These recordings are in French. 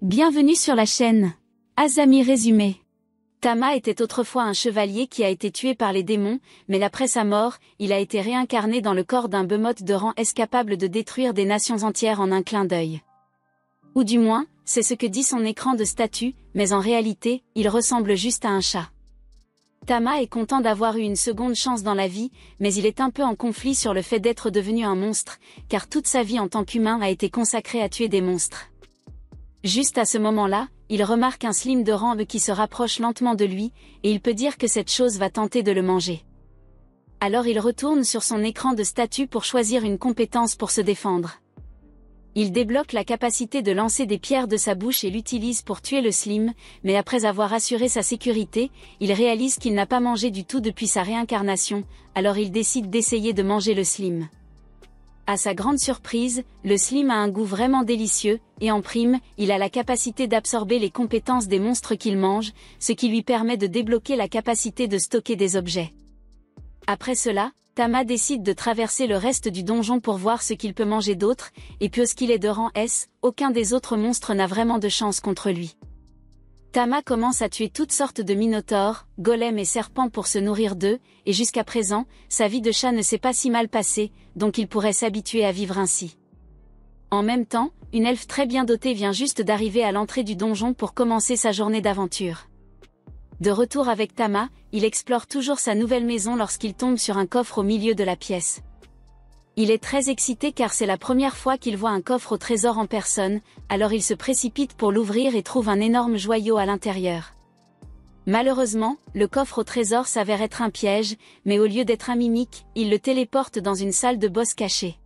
Bienvenue sur la chaîne. Azami résumé. Tama était autrefois un chevalier qui a été tué par les démons, mais après sa mort, il a été réincarné dans le corps d'un behemoth de rang S capable de détruire des nations entières en un clin d'œil. Ou du moins, c'est ce que dit son écran de statut, mais en réalité, il ressemble juste à un chat. Tama est content d'avoir eu une seconde chance dans la vie, mais il est un peu en conflit sur le fait d'être devenu un monstre, car toute sa vie en tant qu'humain a été consacrée à tuer des monstres. Juste à ce moment-là, il remarque un Slim de rang E qui se rapproche lentement de lui, et il peut dire que cette chose va tenter de le manger. Alors il retourne sur son écran de statut pour choisir une compétence pour se défendre. Il débloque la capacité de lancer des pierres de sa bouche et l'utilise pour tuer le Slim, mais après avoir assuré sa sécurité, il réalise qu'il n'a pas mangé du tout depuis sa réincarnation, alors il décide d'essayer de manger le Slim. À sa grande surprise, le Slim a un goût vraiment délicieux, et en prime, il a la capacité d'absorber les compétences des monstres qu'il mange, ce qui lui permet de débloquer la capacité de stocker des objets. Après cela, Tama décide de traverser le reste du donjon pour voir ce qu'il peut manger d'autre, et puisqu'il est de rang S, aucun des autres monstres n'a vraiment de chance contre lui. Tama commence à tuer toutes sortes de minotaures, golems et serpents pour se nourrir d'eux, et jusqu'à présent, sa vie de chat ne s'est pas si mal passée, donc il pourrait s'habituer à vivre ainsi. En même temps, une elfe très bien dotée vient juste d'arriver à l'entrée du donjon pour commencer sa journée d'aventure. De retour avec Tama, il explore toujours sa nouvelle maison lorsqu'il tombe sur un coffre au milieu de la pièce. Il est très excité car c'est la première fois qu'il voit un coffre au trésor en personne, alors il se précipite pour l'ouvrir et trouve un énorme joyau à l'intérieur. Malheureusement, le coffre au trésor s'avère être un piège, mais au lieu d'être un mimique, il le téléporte dans une salle de boss cachée.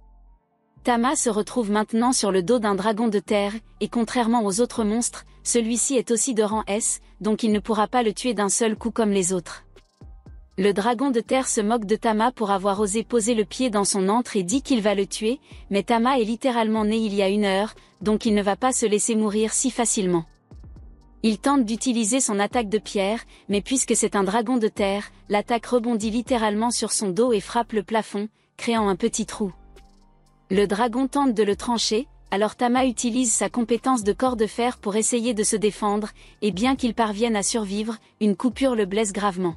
Tama se retrouve maintenant sur le dos d'un dragon de terre, et contrairement aux autres monstres, celui-ci est aussi de rang S, donc il ne pourra pas le tuer d'un seul coup comme les autres. Le dragon de terre se moque de Tama pour avoir osé poser le pied dans son antre et dit qu'il va le tuer, mais Tama est littéralement né il y a 1 heure, donc il ne va pas se laisser mourir si facilement. Il tente d'utiliser son attaque de pierre, mais puisque c'est un dragon de terre, l'attaque rebondit littéralement sur son dos et frappe le plafond, créant un petit trou. Le dragon tente de le trancher, alors Tama utilise sa compétence de corps de fer pour essayer de se défendre, et bien qu'il parvienne à survivre, une coupure le blesse gravement.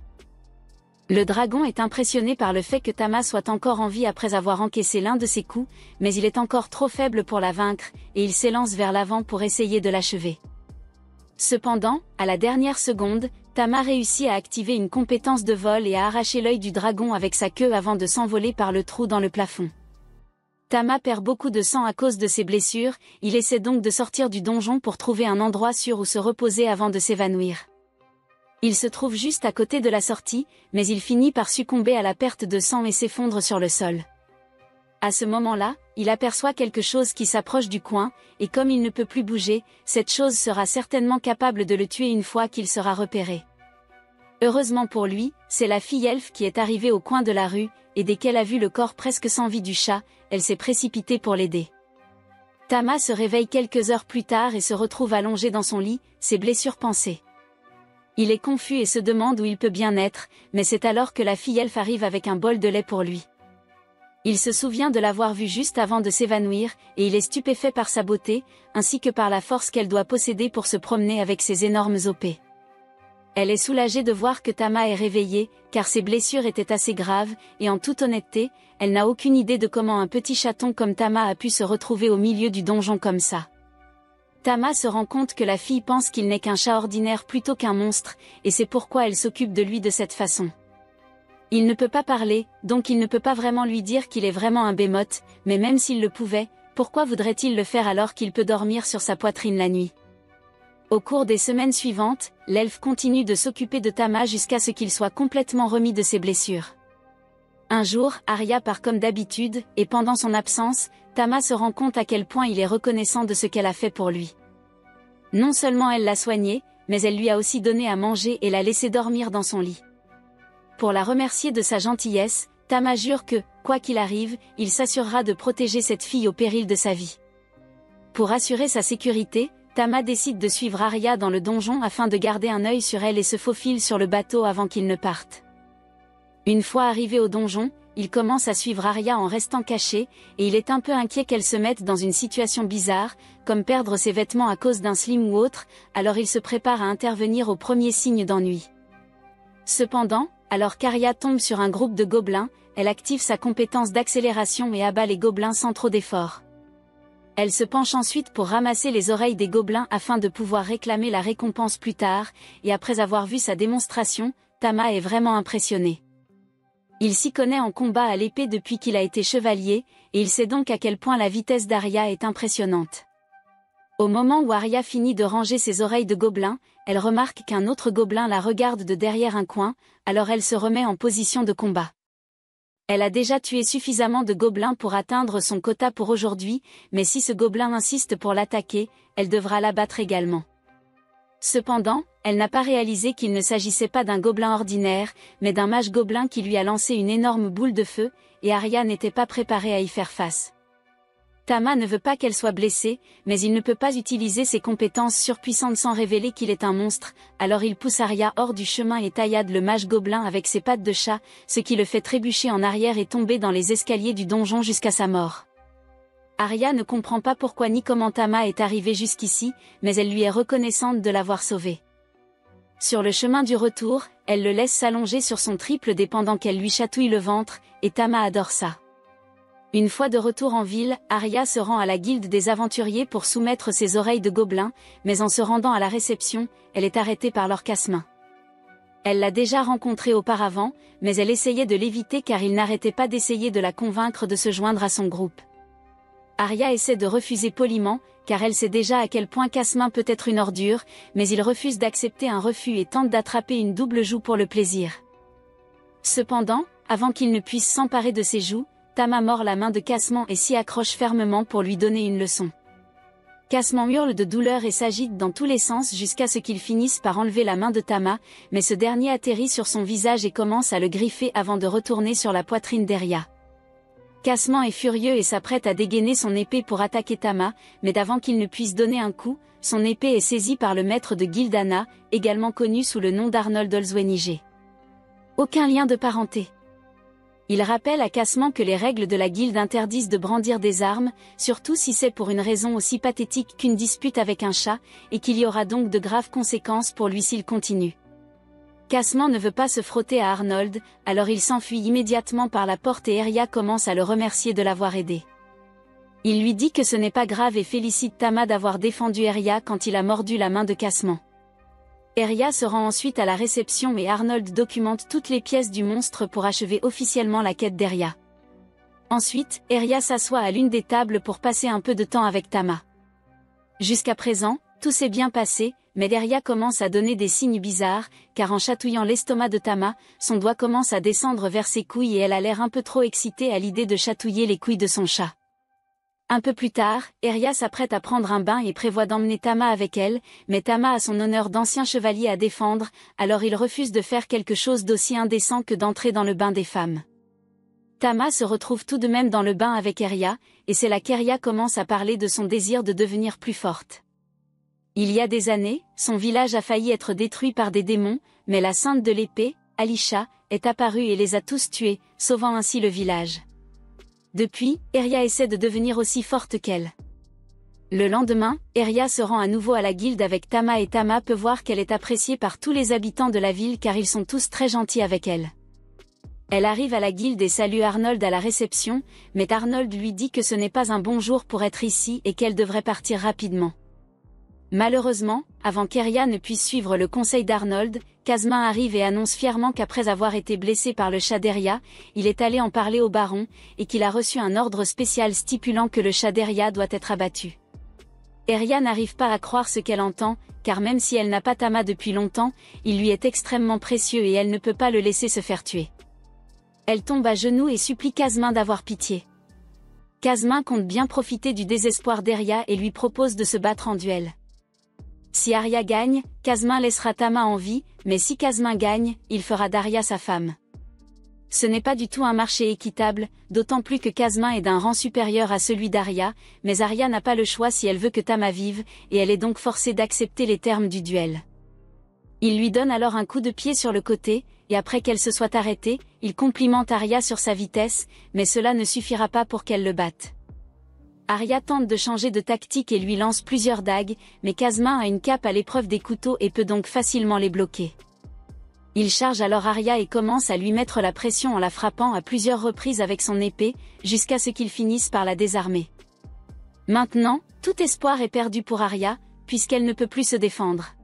Le dragon est impressionné par le fait que Tama soit encore en vie après avoir encaissé l'un de ses coups, mais il est encore trop faible pour la vaincre, et il s'élance vers l'avant pour essayer de l'achever. Cependant, à la dernière seconde, Tama réussit à activer une compétence de vol et à arracher l'œil du dragon avec sa queue avant de s'envoler par le trou dans le plafond. Tama perd beaucoup de sang à cause de ses blessures, il essaie donc de sortir du donjon pour trouver un endroit sûr où se reposer avant de s'évanouir. Il se trouve juste à côté de la sortie, mais il finit par succomber à la perte de sang et s'effondre sur le sol. À ce moment-là, il aperçoit quelque chose qui s'approche du coin, et comme il ne peut plus bouger, cette chose sera certainement capable de le tuer une fois qu'il sera repéré. Heureusement pour lui, c'est la fille elfe qui est arrivée au coin de la rue, et dès qu'elle a vu le corps presque sans vie du chat, elle s'est précipitée pour l'aider. Tama se réveille quelques heures plus tard et se retrouve allongé dans son lit, ses blessures pansées. Il est confus et se demande où il peut bien être, mais c'est alors que la fille elfe arrive avec un bol de lait pour lui. Il se souvient de l'avoir vue juste avant de s'évanouir, et il est stupéfait par sa beauté, ainsi que par la force qu'elle doit posséder pour se promener avec ses énormes épées. Elle est soulagée de voir que Tama est réveillée, car ses blessures étaient assez graves, et en toute honnêteté, elle n'a aucune idée de comment un petit chaton comme Tama a pu se retrouver au milieu du donjon comme ça. Tama se rend compte que la fille pense qu'il n'est qu'un chat ordinaire plutôt qu'un monstre, et c'est pourquoi elle s'occupe de lui de cette façon. Il ne peut pas parler, donc il ne peut pas vraiment lui dire qu'il est vraiment un behemoth, mais même s'il le pouvait, pourquoi voudrait-il le faire alors qu'il peut dormir sur sa poitrine la nuit? Au cours des semaines suivantes, l'elfe continue de s'occuper de Tama jusqu'à ce qu'il soit complètement remis de ses blessures. Un jour, Arya part comme d'habitude, et pendant son absence, Tama se rend compte à quel point il est reconnaissant de ce qu'elle a fait pour lui. Non seulement elle l'a soigné, mais elle lui a aussi donné à manger et l'a laissé dormir dans son lit. Pour la remercier de sa gentillesse, Tama jure que, quoi qu'il arrive, il s'assurera de protéger cette fille au péril de sa vie. Pour assurer sa sécurité, Tama décide de suivre Arya dans le donjon afin de garder un œil sur elle et se faufile sur le bateau avant qu'il ne parte. Une fois arrivé au donjon, il commence à suivre Arya en restant caché, et il est un peu inquiet qu'elle se mette dans une situation bizarre, comme perdre ses vêtements à cause d'un slim ou autre, alors il se prépare à intervenir au premier signe d'ennui. Cependant, alors qu'Arya tombe sur un groupe de gobelins, elle active sa compétence d'accélération et abat les gobelins sans trop d'efforts. Elle se penche ensuite pour ramasser les oreilles des gobelins afin de pouvoir réclamer la récompense plus tard, et après avoir vu sa démonstration, Tama est vraiment impressionné. Il s'y connaît en combat à l'épée depuis qu'il a été chevalier, et il sait donc à quel point la vitesse d'Arya est impressionnante. Au moment où Arya finit de ranger ses oreilles de gobelin, elle remarque qu'un autre gobelin la regarde de derrière un coin, alors elle se remet en position de combat. Elle a déjà tué suffisamment de gobelins pour atteindre son quota pour aujourd'hui, mais si ce gobelin insiste pour l'attaquer, elle devra l'abattre également. Cependant, elle n'a pas réalisé qu'il ne s'agissait pas d'un gobelin ordinaire, mais d'un mage gobelin qui lui a lancé une énorme boule de feu, et Arya n'était pas préparée à y faire face. Tama ne veut pas qu'elle soit blessée, mais il ne peut pas utiliser ses compétences surpuissantes sans révéler qu'il est un monstre, alors il pousse Arya hors du chemin et taillade le mage gobelin avec ses pattes de chat, ce qui le fait trébucher en arrière et tomber dans les escaliers du donjon jusqu'à sa mort. Arya ne comprend pas pourquoi ni comment Tama est arrivée jusqu'ici, mais elle lui est reconnaissante de l'avoir sauvé. Sur le chemin du retour, elle le laisse s'allonger sur son triple dé pendant qu'elle lui chatouille le ventre, et Tama adore ça. Une fois de retour en ville, Arya se rend à la guilde des aventuriers pour soumettre ses oreilles de gobelin, mais en se rendant à la réception, elle est arrêtée par Lord Casmin. Elle l'a déjà rencontré auparavant, mais elle essayait de l'éviter car il n'arrêtait pas d'essayer de la convaincre de se joindre à son groupe. Arya essaie de refuser poliment, car elle sait déjà à quel point Casmin peut être une ordure, mais il refuse d'accepter un refus et tente d'attraper une double joue pour le plaisir. Cependant, avant qu'il ne puisse s'emparer de ses joues, Tama mord la main de Casman et s'y accroche fermement pour lui donner une leçon. Casman hurle de douleur et s'agite dans tous les sens jusqu'à ce qu'il finisse par enlever la main de Tama, mais ce dernier atterrit sur son visage et commence à le griffer avant de retourner sur la poitrine d'Arya. Casman est furieux et s'apprête à dégainer son épée pour attaquer Tama, mais d'avant qu'il ne puisse donner un coup, son épée est saisie par le maître de guilde Anna, également connu sous le nom d'Arnold Olswenige. Aucun lien de parenté. Il rappelle à Casman que les règles de la guilde interdisent de brandir des armes, surtout si c'est pour une raison aussi pathétique qu'une dispute avec un chat, et qu'il y aura donc de graves conséquences pour lui s'il continue. Casman ne veut pas se frotter à Arnold, alors il s'enfuit immédiatement par la porte et Arya commence à le remercier de l'avoir aidé. Il lui dit que ce n'est pas grave et félicite Tama d'avoir défendu Arya quand il a mordu la main de Casman. Arya se rend ensuite à la réception et Arnold documente toutes les pièces du monstre pour achever officiellement la quête d'Arya. Ensuite, Arya s'assoit à l'une des tables pour passer un peu de temps avec Tama. Jusqu'à présent, tout s'est bien passé, mais Arya commence à donner des signes bizarres, car en chatouillant l'estomac de Tama, son doigt commence à descendre vers ses couilles et elle a l'air un peu trop excitée à l'idée de chatouiller les couilles de son chat. Un peu plus tard, Arya s'apprête à prendre un bain et prévoit d'emmener Tama avec elle, mais Tama a son honneur d'ancien chevalier à défendre, alors il refuse de faire quelque chose d'aussi indécent que d'entrer dans le bain des femmes. Tama se retrouve tout de même dans le bain avec Arya, et c'est là qu'Arya commence à parler de son désir de devenir plus forte. Il y a des années, son village a failli être détruit par des démons, mais la sainte de l'épée, Alisha, est apparue et les a tous tués, sauvant ainsi le village. Depuis, Arya essaie de devenir aussi forte qu'elle. Le lendemain, Arya se rend à nouveau à la guilde avec Tama et Tama peut voir qu'elle est appréciée par tous les habitants de la ville car ils sont tous très gentils avec elle. Elle arrive à la guilde et salue Arnold à la réception, mais Arnold lui dit que ce n'est pas un bon jour pour être ici et qu'elle devrait partir rapidement. Malheureusement, avant qu'Arya ne puisse suivre le conseil d'Arnold, Casmin arrive et annonce fièrement qu'après avoir été blessé par le chat d'Arya, il est allé en parler au baron, et qu'il a reçu un ordre spécial stipulant que le chat d'Arya doit être abattu. Arya n'arrive pas à croire ce qu'elle entend, car même si elle n'a pas Tama depuis longtemps, il lui est extrêmement précieux et elle ne peut pas le laisser se faire tuer. Elle tombe à genoux et supplie Casmin d'avoir pitié. Casmin compte bien profiter du désespoir d'Arya et lui propose de se battre en duel. Si Arya gagne, Casmin laissera Tama en vie, mais si Casmin gagne, il fera d'Arya sa femme. Ce n'est pas du tout un marché équitable, d'autant plus que Casmin est d'un rang supérieur à celui d'Arya, mais Arya n'a pas le choix si elle veut que Tama vive, et elle est donc forcée d'accepter les termes du duel. Il lui donne alors un coup de pied sur le côté, et après qu'elle se soit arrêtée, il complimente Arya sur sa vitesse, mais cela ne suffira pas pour qu'elle le batte. Arya tente de changer de tactique et lui lance plusieurs dagues, mais Kazma a une cape à l'épreuve des couteaux et peut donc facilement les bloquer. Il charge alors Arya et commence à lui mettre la pression en la frappant à plusieurs reprises avec son épée, jusqu'à ce qu'il finisse par la désarmer. Maintenant, tout espoir est perdu pour Arya, puisqu'elle ne peut plus se défendre.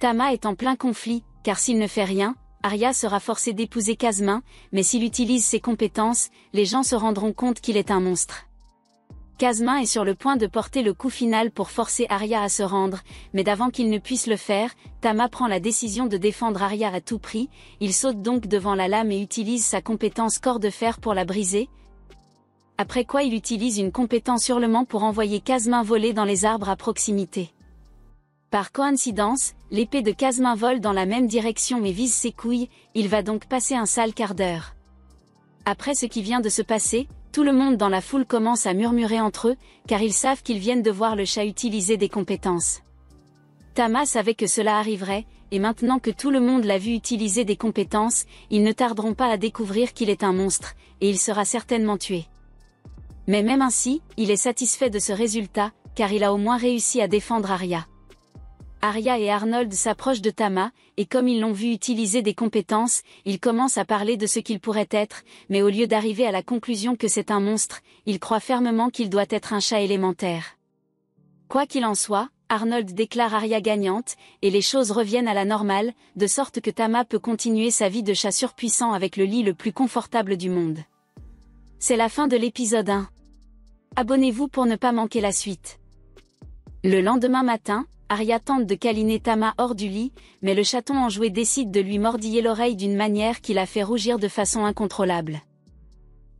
Tama est en plein conflit, car s'il ne fait rien, Arya sera forcée d'épouser Kazma, mais s'il utilise ses compétences, les gens se rendront compte qu'il est un monstre. Kazma est sur le point de porter le coup final pour forcer Arya à se rendre, mais d'avant qu'il ne puisse le faire, Tama prend la décision de défendre Arya à tout prix, il saute donc devant la lame et utilise sa compétence corps de fer pour la briser. Après quoi il utilise une compétence hurlement pour envoyer Kazma voler dans les arbres à proximité. Par coïncidence, l'épée de Kazma vole dans la même direction mais vise ses couilles, il va donc passer un sale quart d'heure. Après ce qui vient de se passer, tout le monde dans la foule commence à murmurer entre eux, car ils savent qu'ils viennent de voir le chat utiliser des compétences. Tama savait que cela arriverait, et maintenant que tout le monde l'a vu utiliser des compétences, ils ne tarderont pas à découvrir qu'il est un monstre, et il sera certainement tué. Mais même ainsi, il est satisfait de ce résultat, car il a au moins réussi à défendre Arya. Arya et Arnold s'approchent de Tama, et comme ils l'ont vu utiliser des compétences, ils commencent à parler de ce qu'il pourrait être, mais au lieu d'arriver à la conclusion que c'est un monstre, ils croient fermement qu'il doit être un chat élémentaire. Quoi qu'il en soit, Arnold déclare Arya gagnante, et les choses reviennent à la normale, de sorte que Tama peut continuer sa vie de chat surpuissant avec le lit le plus confortable du monde. C'est la fin de l'épisode 1. Abonnez-vous pour ne pas manquer la suite. Le lendemain matin, Arya tente de câliner Tama hors du lit, mais le chaton enjoué décide de lui mordiller l'oreille d'une manière qui la fait rougir de façon incontrôlable.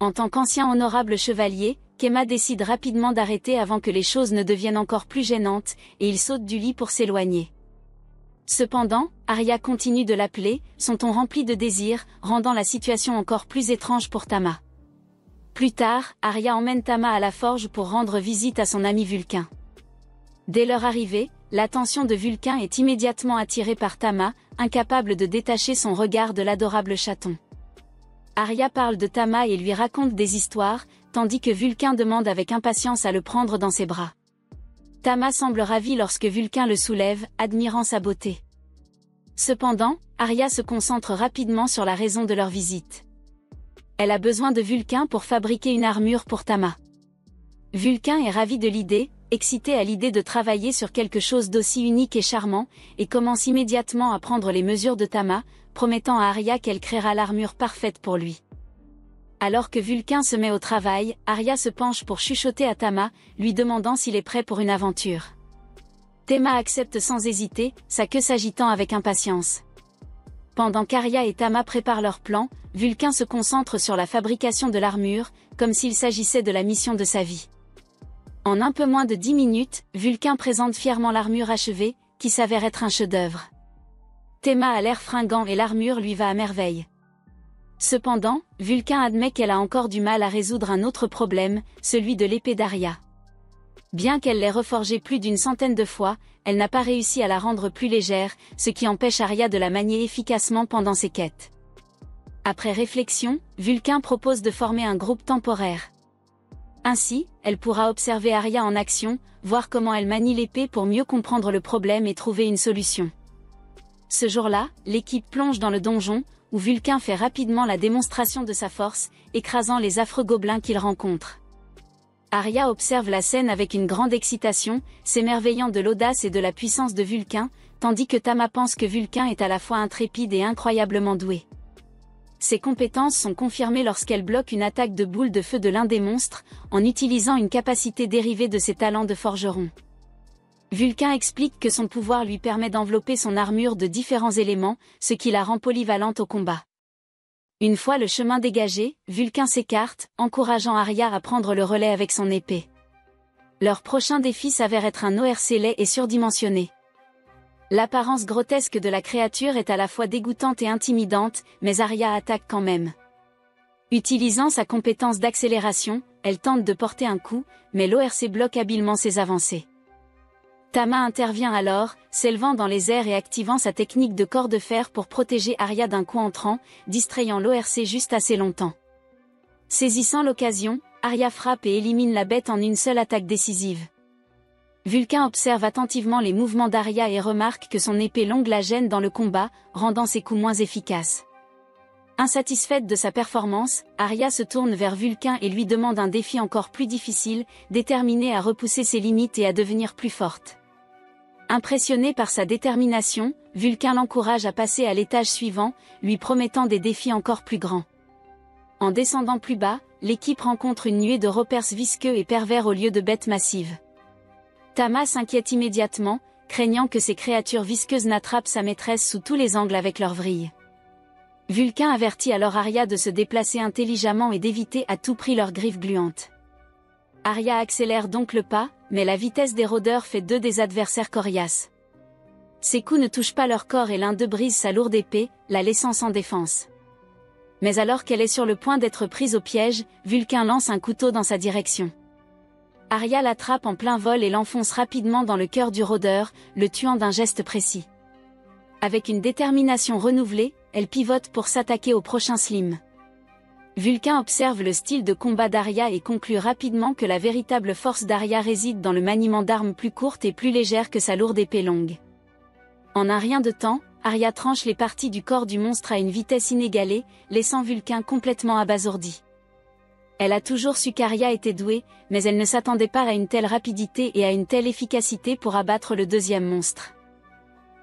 En tant qu'ancien honorable chevalier, Kema décide rapidement d'arrêter avant que les choses ne deviennent encore plus gênantes, et il saute du lit pour s'éloigner. Cependant, Arya continue de l'appeler, son ton rempli de désir, rendant la situation encore plus étrange pour Tama. Plus tard, Arya emmène Tama à la forge pour rendre visite à son ami Vulcain. Dès leur arrivée, l'attention de Vulcain est immédiatement attirée par Tama, incapable de détacher son regard de l'adorable chaton. Arya parle de Tama et lui raconte des histoires, tandis que Vulcain demande avec impatience à le prendre dans ses bras. Tama semble ravi lorsque Vulcain le soulève, admirant sa beauté. Cependant, Arya se concentre rapidement sur la raison de leur visite. Elle a besoin de Vulcain pour fabriquer une armure pour Tama. Vulcain est ravi de l'idée, excité à l'idée de travailler sur quelque chose d'aussi unique et charmant, et commence immédiatement à prendre les mesures de Tama, promettant à Arya qu'elle créera l'armure parfaite pour lui. Alors que Vulcain se met au travail, Arya se penche pour chuchoter à Tama, lui demandant s'il est prêt pour une aventure. Tama accepte sans hésiter, sa queue s'agitant avec impatience. Pendant qu'Arya et Tama préparent leur plan, Vulcain se concentre sur la fabrication de l'armure, comme s'il s'agissait de la mission de sa vie. En un peu moins de 10 minutes, Vulcain présente fièrement l'armure achevée, qui s'avère être un chef-d'œuvre. Tama a l'air fringant et l'armure lui va à merveille. Cependant, Vulcain admet qu'elle a encore du mal à résoudre un autre problème, celui de l'épée d'Arya. Bien qu'elle l'ait reforgée plus d'une centaine de fois, elle n'a pas réussi à la rendre plus légère, ce qui empêche Arya de la manier efficacement pendant ses quêtes. Après réflexion, Vulcain propose de former un groupe temporaire. Ainsi, elle pourra observer Arya en action, voir comment elle manie l'épée pour mieux comprendre le problème et trouver une solution. Ce jour-là, l'équipe plonge dans le donjon, où Vulcain fait rapidement la démonstration de sa force, écrasant les affreux gobelins qu'il rencontre. Arya observe la scène avec une grande excitation, s'émerveillant de l'audace et de la puissance de Vulcain, tandis que Tama pense que Vulcain est à la fois intrépide et incroyablement doué. Ses compétences sont confirmées lorsqu'elle bloque une attaque de boule de feu de l'un des monstres, en utilisant une capacité dérivée de ses talents de forgeron. Vulcain explique que son pouvoir lui permet d'envelopper son armure de différents éléments, ce qui la rend polyvalente au combat. Une fois le chemin dégagé, Vulcain s'écarte, encourageant Arya à prendre le relais avec son épée. Leur prochain défi s'avère être un ORC laid et surdimensionné. L'apparence grotesque de la créature est à la fois dégoûtante et intimidante, mais Arya attaque quand même. Utilisant sa compétence d'accélération, elle tente de porter un coup, mais l'ORC bloque habilement ses avancées. Tama intervient alors, s'élevant dans les airs et activant sa technique de corps de fer pour protéger Arya d'un coup entrant, distrayant l'ORC juste assez longtemps. Saisissant l'occasion, Arya frappe et élimine la bête en une seule attaque décisive. Vulcain observe attentivement les mouvements d'Arya et remarque que son épée longue la gêne dans le combat, rendant ses coups moins efficaces. Insatisfaite de sa performance, Arya se tourne vers Vulcain et lui demande un défi encore plus difficile, déterminée à repousser ses limites et à devenir plus forte. Impressionné par sa détermination, Vulcain l'encourage à passer à l'étage suivant, lui promettant des défis encore plus grands. En descendant plus bas, l'équipe rencontre une nuée de repers visqueux et pervers au lieu de bêtes massives. Tama s'inquiète immédiatement, craignant que ces créatures visqueuses n'attrapent sa maîtresse sous tous les angles avec leurs vrilles. Vulcain avertit alors Arya de se déplacer intelligemment et d'éviter à tout prix leurs griffes gluantes. Arya accélère donc le pas, mais la vitesse des rôdeurs fait d'eux des adversaires coriaces. Ses coups ne touchent pas leur corps et l'un d'eux brise sa lourde épée, la laissant sans défense. Mais alors qu'elle est sur le point d'être prise au piège, Vulcain lance un couteau dans sa direction. Arya l'attrape en plein vol et l'enfonce rapidement dans le cœur du rôdeur, le tuant d'un geste précis. Avec une détermination renouvelée, elle pivote pour s'attaquer au prochain Slim. Vulcain observe le style de combat d'Arya et conclut rapidement que la véritable force d'Arya réside dans le maniement d'armes plus courtes et plus légères que sa lourde épée longue. En un rien de temps, Arya tranche les parties du corps du monstre à une vitesse inégalée, laissant Vulcain complètement abasourdi. Elle a toujours su qu'Arya était douée, mais elle ne s'attendait pas à une telle rapidité et à une telle efficacité pour abattre le deuxième monstre.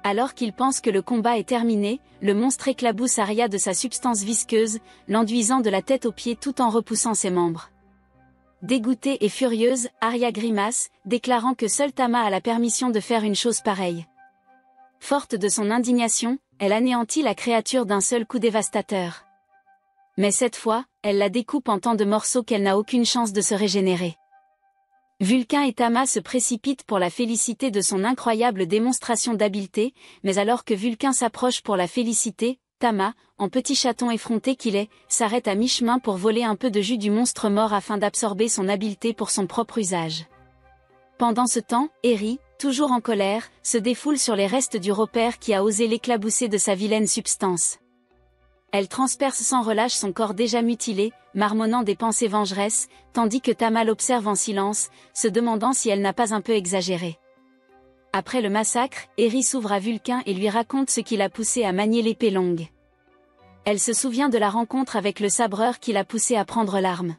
Alors qu'il pense que le combat est terminé, le monstre éclabousse Arya de sa substance visqueuse, l'enduisant de la tête aux pieds tout en repoussant ses membres. Dégoûtée et furieuse, Arya grimace, déclarant que seule Tama a la permission de faire une chose pareille. Forte de son indignation, elle anéantit la créature d'un seul coup dévastateur. Mais cette fois, elle la découpe en tant de morceaux qu'elle n'a aucune chance de se régénérer. Vulcain et Tama se précipitent pour la féliciter de son incroyable démonstration d'habileté, mais alors que Vulcain s'approche pour la féliciter, Tama, en petit chaton effronté qu'il est, s'arrête à mi-chemin pour voler un peu de jus du monstre mort afin d'absorber son habileté pour son propre usage. Pendant ce temps, Eri, toujours en colère, se défoule sur les restes du repère qui a osé l'éclabousser de sa vilaine substance. Elle transperce sans relâche son corps déjà mutilé, marmonnant des pensées vengeresses, tandis que Tama l'observe en silence, se demandant si elle n'a pas un peu exagéré. Après le massacre, Eri s'ouvre à Vulcain et lui raconte ce qui l'a poussé à manier l'épée longue. Elle se souvient de la rencontre avec le sabreur qui l'a poussé à prendre l'arme.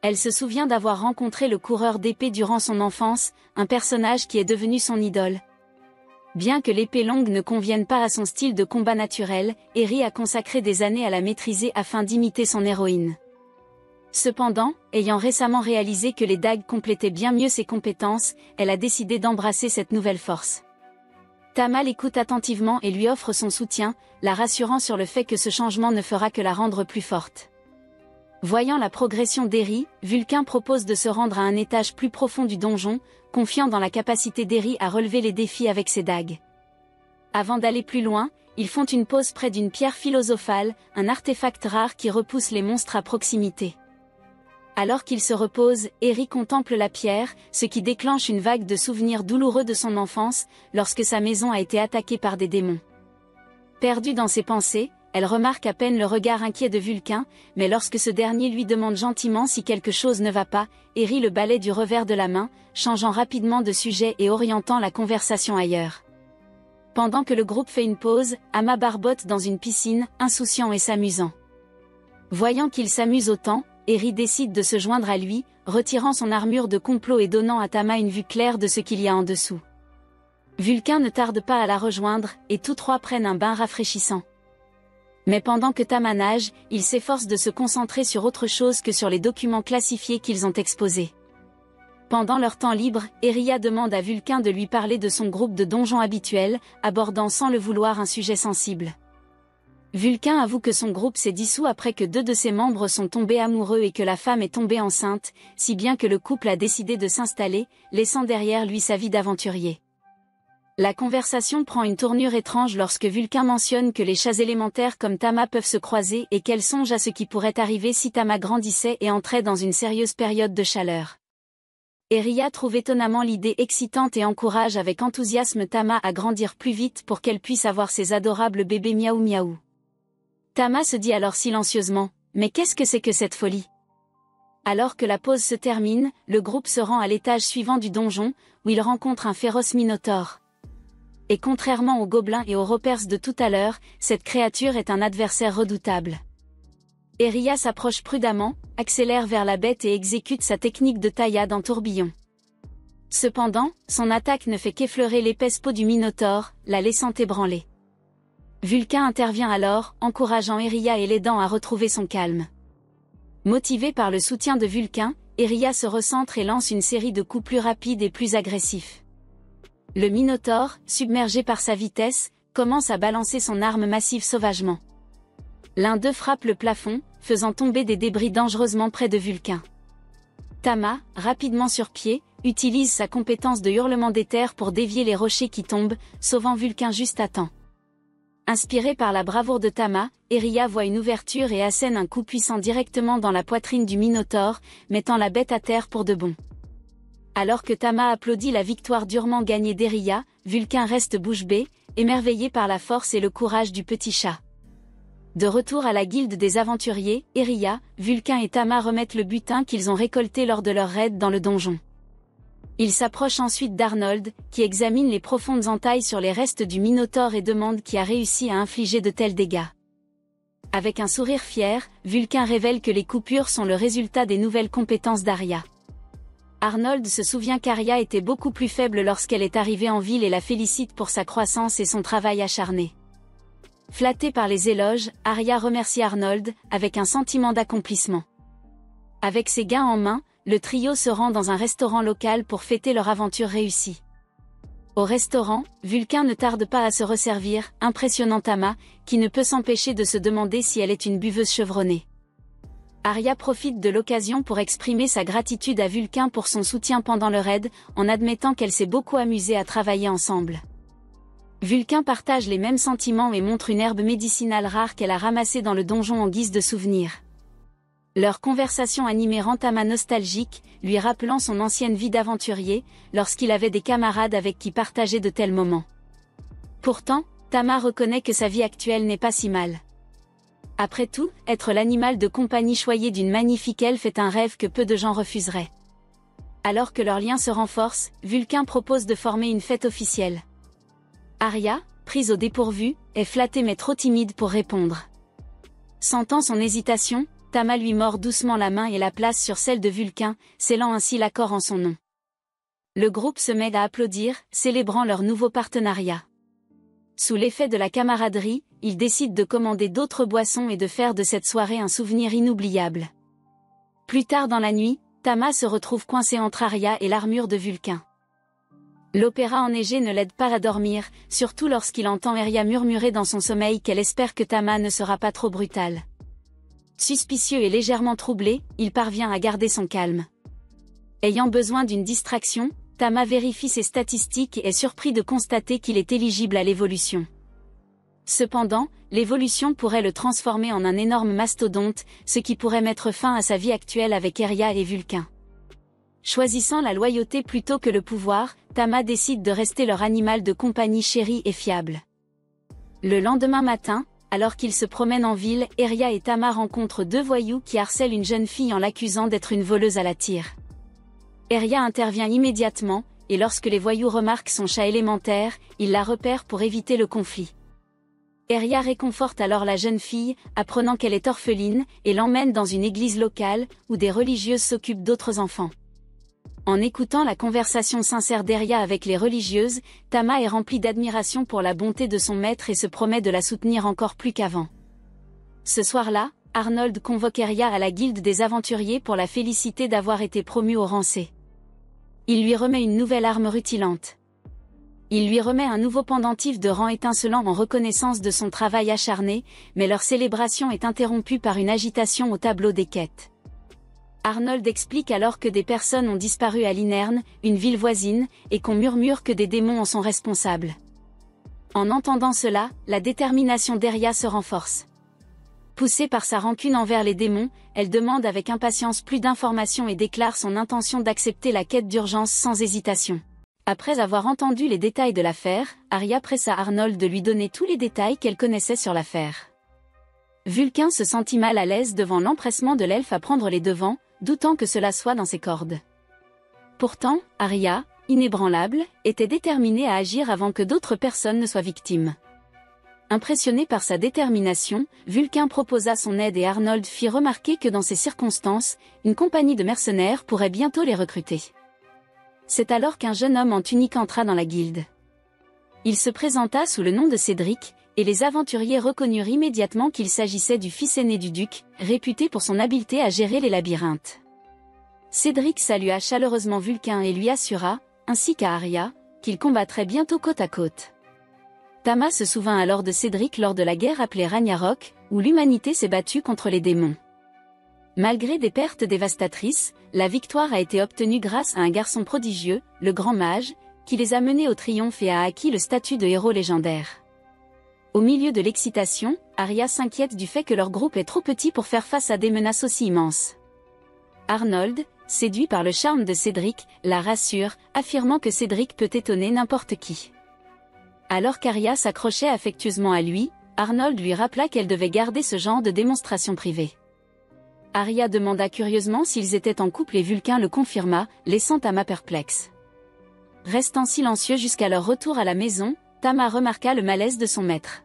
Elle se souvient d'avoir rencontré le coureur d'épée durant son enfance, un personnage qui est devenu son idole. Bien que l'épée longue ne convienne pas à son style de combat naturel, Eri a consacré des années à la maîtriser afin d'imiter son héroïne. Cependant, ayant récemment réalisé que les dagues complétaient bien mieux ses compétences, elle a décidé d'embrasser cette nouvelle force. Tama l'écoute attentivement et lui offre son soutien, la rassurant sur le fait que ce changement ne fera que la rendre plus forte. Voyant la progression d'Eri, Vulcain propose de se rendre à un étage plus profond du donjon, confiant dans la capacité d'Eri à relever les défis avec ses dagues. Avant d'aller plus loin, ils font une pause près d'une pierre philosophale, un artefact rare qui repousse les monstres à proximité. Alors qu'il se repose, Eri contemple la pierre, ce qui déclenche une vague de souvenirs douloureux de son enfance, lorsque sa maison a été attaquée par des démons. Perdue dans ses pensées, elle remarque à peine le regard inquiet de Vulcain, mais lorsque ce dernier lui demande gentiment si quelque chose ne va pas, Eri le balaie du revers de la main, changeant rapidement de sujet et orientant la conversation ailleurs. Pendant que le groupe fait une pause, Ama barbote dans une piscine, insouciant et s'amusant. Voyant qu'il s'amuse autant, Eri décide de se joindre à lui, retirant son armure de complot et donnant à Tama une vue claire de ce qu'il y a en dessous. Vulcain ne tarde pas à la rejoindre, et tous trois prennent un bain rafraîchissant. Mais pendant que Tama nage, ils s'efforcent de se concentrer sur autre chose que sur les documents classifiés qu'ils ont exposés. Pendant leur temps libre, Eria demande à Vulcain de lui parler de son groupe de donjons habituel, abordant sans le vouloir un sujet sensible. Vulcain avoue que son groupe s'est dissous après que 2 de ses membres sont tombés amoureux et que la femme est tombée enceinte, si bien que le couple a décidé de s'installer, laissant derrière lui sa vie d'aventurier. La conversation prend une tournure étrange lorsque Vulcain mentionne que les chats élémentaires comme Tama peuvent se croiser et qu'elle songe à ce qui pourrait arriver si Tama grandissait et entrait dans une sérieuse période de chaleur. Eria trouve étonnamment l'idée excitante et encourage avec enthousiasme Tama à grandir plus vite pour qu'elle puisse avoir ses adorables bébés miaou miaou. Tama se dit alors silencieusement, mais qu'est-ce que c'est que cette folie? Alors que la pause se termine, le groupe se rend à l'étage suivant du donjon, où il rencontre un féroce minotaure. Et contrairement aux gobelins et aux ropers de tout à l'heure, cette créature est un adversaire redoutable. Eria s'approche prudemment, accélère vers la bête et exécute sa technique de taillade en tourbillon. Cependant, son attaque ne fait qu'effleurer l'épaisse peau du minotaure, la laissant ébranler. Vulcain intervient alors, encourageant Eria et l'aidant à retrouver son calme. Motivé par le soutien de Vulcain, Eria se recentre et lance une série de coups plus rapides et plus agressifs. Le minotaure, submergé par sa vitesse, commence à balancer son arme massive sauvagement. L'un d'eux frappe le plafond, faisant tomber des débris dangereusement près de Vulcain. Tama, rapidement sur pied, utilise sa compétence de hurlement d'éther pour dévier les rochers qui tombent, sauvant Vulcain juste à temps. Inspiré par la bravoure de Tama, Eria voit une ouverture et assène un coup puissant directement dans la poitrine du minotaure, mettant la bête à terre pour de bon. Alors que Tama applaudit la victoire durement gagnée d'Eria, Vulcain reste bouche bée, émerveillé par la force et le courage du petit chat. De retour à la guilde des aventuriers, Eria, Vulcain et Tama remettent le butin qu'ils ont récolté lors de leur raid dans le donjon. Ils s'approchent ensuite d'Arnold, qui examine les profondes entailles sur les restes du minotaure et demande qui a réussi à infliger de tels dégâts. Avec un sourire fier, Vulcain révèle que les coupures sont le résultat des nouvelles compétences d'Arya. Arnold se souvient qu'Arya était beaucoup plus faible lorsqu'elle est arrivée en ville et la félicite pour sa croissance et son travail acharné. Flatté par les éloges, Arya remercie Arnold, avec un sentiment d'accomplissement. Avec ses gains en main, le trio se rend dans un restaurant local pour fêter leur aventure réussie. Au restaurant, Vulcain ne tarde pas à se resservir, impressionnant Tama, qui ne peut s'empêcher de se demander si elle est une buveuse chevronnée. Arya profite de l'occasion pour exprimer sa gratitude à Vulcain pour son soutien pendant le raid, en admettant qu'elle s'est beaucoup amusée à travailler ensemble. Vulcain partage les mêmes sentiments et montre une herbe médicinale rare qu'elle a ramassée dans le donjon en guise de souvenir. Leur conversation animée rend Tama nostalgique, lui rappelant son ancienne vie d'aventurier, lorsqu'il avait des camarades avec qui partager de tels moments. Pourtant, Tama reconnaît que sa vie actuelle n'est pas si mal. Après tout, être l'animal de compagnie choyé d'une magnifique elfe est un rêve que peu de gens refuseraient. Alors que leur lien se renforce, Vulcain propose de former une fête officielle. Arya, prise au dépourvu, est flattée mais trop timide pour répondre. Sentant son hésitation, Tama lui mord doucement la main et la place sur celle de Vulcain, scellant ainsi l'accord en son nom. Le groupe se met à applaudir, célébrant leur nouveau partenariat. Sous l'effet de la camaraderie, ils décident de commander d'autres boissons et de faire de cette soirée un souvenir inoubliable. Plus tard dans la nuit, Tama se retrouve coincé entre Arya et l'armure de Vulcain. L'opéra enneigé ne l'aide pas à dormir, surtout lorsqu'il entend Eria murmurer dans son sommeil qu'elle espère que Tama ne sera pas trop brutal. Suspicieux et légèrement troublé, il parvient à garder son calme. Ayant besoin d'une distraction, Tama vérifie ses statistiques et est surpris de constater qu'il est éligible à l'évolution. Cependant, l'évolution pourrait le transformer en un énorme mastodonte, ce qui pourrait mettre fin à sa vie actuelle avec Eria et Vulcain. Choisissant la loyauté plutôt que le pouvoir, Tama décide de rester leur animal de compagnie chéri et fiable. Le lendemain matin, alors qu'ils se promènent en ville, Eria et Tama rencontrent deux voyous qui harcèlent une jeune fille en l'accusant d'être une voleuse à la tire. Eria intervient immédiatement, et lorsque les voyous remarquent son chat élémentaire, ils la repèrent pour éviter le conflit. Eria réconforte alors la jeune fille, apprenant qu'elle est orpheline, et l'emmène dans une église locale, où des religieuses s'occupent d'autres enfants. En écoutant la conversation sincère d'Eria avec les religieuses, Tama est rempli d'admiration pour la bonté de son maître et se promet de la soutenir encore plus qu'avant. Ce soir-là, Arnold convoque Eria à la guilde des aventuriers pour la féliciter d'avoir été promue au rang C. Il lui remet une nouvelle arme rutilante. Il lui remet un nouveau pendentif de rang étincelant en reconnaissance de son travail acharné, mais leur célébration est interrompue par une agitation au tableau des quêtes. Arnold explique alors que des personnes ont disparu à Linerne, une ville voisine, et qu'on murmure que des démons en sont responsables. En entendant cela, la détermination d'Eria se renforce. Poussée par sa rancune envers les démons, elle demande avec impatience plus d'informations et déclare son intention d'accepter la quête d'urgence sans hésitation. Après avoir entendu les détails de l'affaire, Arya pressa Arnold de lui donner tous les détails qu'elle connaissait sur l'affaire. Vulcain se sentit mal à l'aise devant l'empressement de l'elfe à prendre les devants, doutant que cela soit dans ses cordes. Pourtant, Arya, inébranlable, était déterminée à agir avant que d'autres personnes ne soient victimes. Impressionné par sa détermination, Vulcain proposa son aide et Arnold fit remarquer que dans ces circonstances, une compagnie de mercenaires pourrait bientôt les recruter. C'est alors qu'un jeune homme en tunique entra dans la guilde. Il se présenta sous le nom de Cédric, et les aventuriers reconnurent immédiatement qu'il s'agissait du fils aîné du duc, réputé pour son habileté à gérer les labyrinthes. Cédric salua chaleureusement Vulcain et lui assura, ainsi qu'à Arya, qu'ils combattraient bientôt côte à côte. Tama se souvint alors de Cédric lors de la guerre appelée Ragnarok, où l'humanité s'est battue contre les démons. Malgré des pertes dévastatrices, la victoire a été obtenue grâce à un garçon prodigieux, le Grand Mage, qui les a menés au triomphe et a acquis le statut de héros légendaire. Au milieu de l'excitation, Arya s'inquiète du fait que leur groupe est trop petit pour faire face à des menaces aussi immenses. Arnold, séduit par le charme de Cédric, la rassure, affirmant que Cédric peut étonner n'importe qui. Alors qu'Arya s'accrochait affectueusement à lui, Arnold lui rappela qu'elle devait garder ce genre de démonstration privée. Arya demanda curieusement s'ils étaient en couple et Vulcain le confirma, laissant Tama perplexe. Restant silencieux jusqu'à leur retour à la maison, Tama remarqua le malaise de son maître.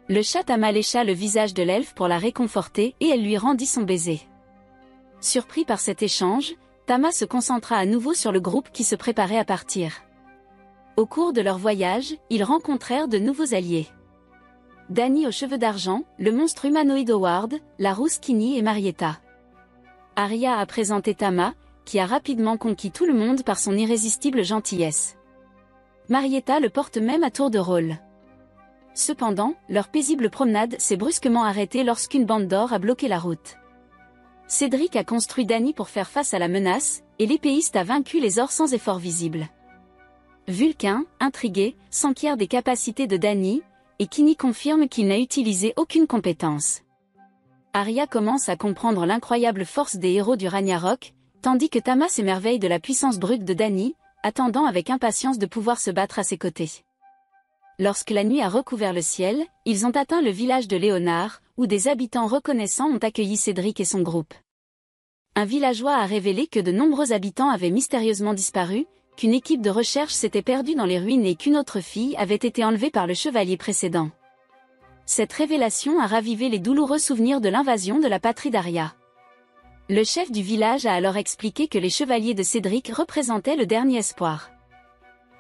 Le chat Tama lécha le visage de l'elfe pour la réconforter et elle lui rendit son baiser. Surpris par cet échange, Tama se concentra à nouveau sur le groupe qui se préparait à partir. Au cours de leur voyage, ils rencontrèrent de nouveaux alliés. Dany aux cheveux d'argent, le monstre humanoïde Howard, la rousse Kinny et Marietta. Arya a présenté Tama, qui a rapidement conquis tout le monde par son irrésistible gentillesse. Marietta le porte même à tour de rôle. Cependant, leur paisible promenade s'est brusquement arrêtée lorsqu'une bande d'or a bloqué la route. Cédric a construit Dany pour faire face à la menace, et l'épéiste a vaincu les ors sans effort visible. Vulcain, intrigué, s'enquiert des capacités de Dany, et Kinny confirme qu'il n'a utilisé aucune compétence. Arya commence à comprendre l'incroyable force des héros du Ragnarok, tandis que Tama s'émerveille de la puissance brute de Dany, attendant avec impatience de pouvoir se battre à ses côtés. Lorsque la nuit a recouvert le ciel, ils ont atteint le village de Léonard, où des habitants reconnaissants ont accueilli Cédric et son groupe. Un villageois a révélé que de nombreux habitants avaient mystérieusement disparu, qu'une équipe de recherche s'était perdue dans les ruines et qu'une autre fille avait été enlevée par le chevalier précédent. Cette révélation a ravivé les douloureux souvenirs de l'invasion de la patrie d'Arya. Le chef du village a alors expliqué que les chevaliers de Cédric représentaient le dernier espoir.